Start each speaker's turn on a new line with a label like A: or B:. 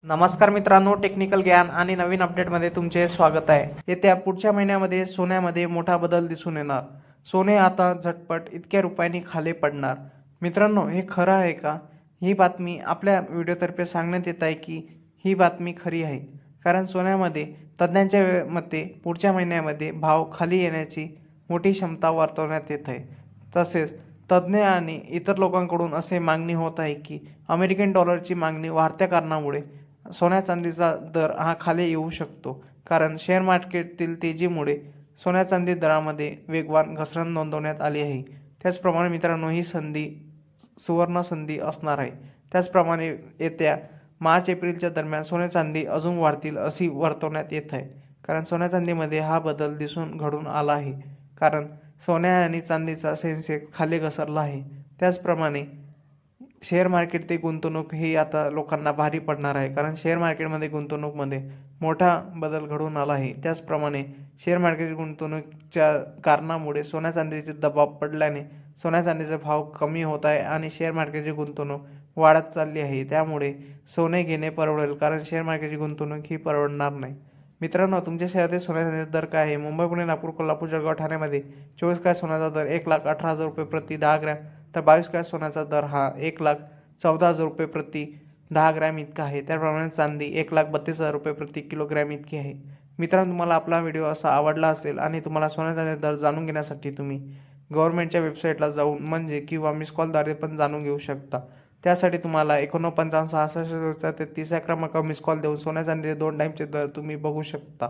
A: नमस्कार मित्रांनो, टेक्निकल ज्ञान आणि नवीन अपडेटमध्ये तुमचे स्वागत आहे. येत्या पुढच्या महिन्यामध्ये सोन्यामध्ये मोठा बदल दिसून येणार. सोने आता झटपट इतक्या रुपयांनी खाली पडणार. मित्रांनो, हे खरं आहे का? ही बातमी आपल्या व्हिडिओतर्फे सांगण्यात येत आहे की ही बातमी खरी आहे. कारण सोन्यामध्ये तज्ज्ञांच्या मते पुढच्या महिन्यामध्ये भाव खाली येण्याची मोठी क्षमता वर्तवण्यात येत आहे. तसेच तज्ज्ञ आणि इतर लोकांकडून असे मागणी होत आहे की अमेरिकन डॉलरची मागणी वाढत्या कारणामुळे सोन्या चांदीचा दर हा खाली येऊ शकतो. कारण शेअर मार्केटतील तेजीमुळे सोन्या चांदी दरामध्ये वेगवान घसरण नोंदवण्यात आली आहे. त्याचप्रमाणे मित्रांनो, ही सुवर्ण संधी असणार आहे. त्याचप्रमाणे येत्या मार्च एप्रिलच्या दरम्यान सोन्या चांदी अजून वाढतील अशी वर्तवण्यात येत आहे. कारण सोन्या चांदीमध्ये हा बदल घडून आला आहे. कारण सोन्या आणि चांदीचा सेन्सेक्स खाली घसरला आहे. त्याचप्रमाणे शेअर मार्केट ते गुंतवणूक ही आता लोकांना भारी पडणार आहे. कारण शेअर मार्केटमध्ये गुंतवणूकमध्ये मोठा बदल घडून आला आहे. त्याचप्रमाणे शेअर मार्केट गुंतवणूकच्या कारणामुळे सोन्या चांदीचे दबाव पडल्याने सोन्या चांदीचा भाव कमी होत आहे आणि शेअर मार्केटची गुंतवणूक वाढत चालली आहे. त्यामुळे सोने घेणे परवडेल, कारण शेअर मार्केटची गुंतवणूक ही परवडणार नाही. मित्रांनो, तुमच्या शहरातील सोन्या चांदीचा दर काय आहे? मुंबई, पुणे, नागपूर, कोल्हापूर, जळगाव, ठाण्यामध्ये 24 कॅरेट सोन्याचा दर 1,18,000 रुपये प्रति 10 ग्रॅम, तर 22 कॅरेट सोन्याचा दर हा 1,14,000 रुपये प्रति 10 ग्रॅम इतका आहे. त्याप्रमाणे चांदी 1,32,000 रुपये प्रति किलोग्रॅम इतकी आहे. मित्रांनो, तुम्हाला आपला व्हिडिओ असा आवडला असेल आणि तुम्हाला सोन्या चांदीचा दर जाणून घेण्यासाठी तुम्ही गव्हर्नमेंटच्या वेबसाईटला जाऊन म्हणजे किंवा मिस कॉलद्वारे पण जाणून घेऊ शकता. त्यासाठी तुम्हाला 49 66 33 या क्रमांकावर मिस कॉल देऊन सोन्या चांदीचे 2 टाईमचे दर तुम्ही बघू शकता.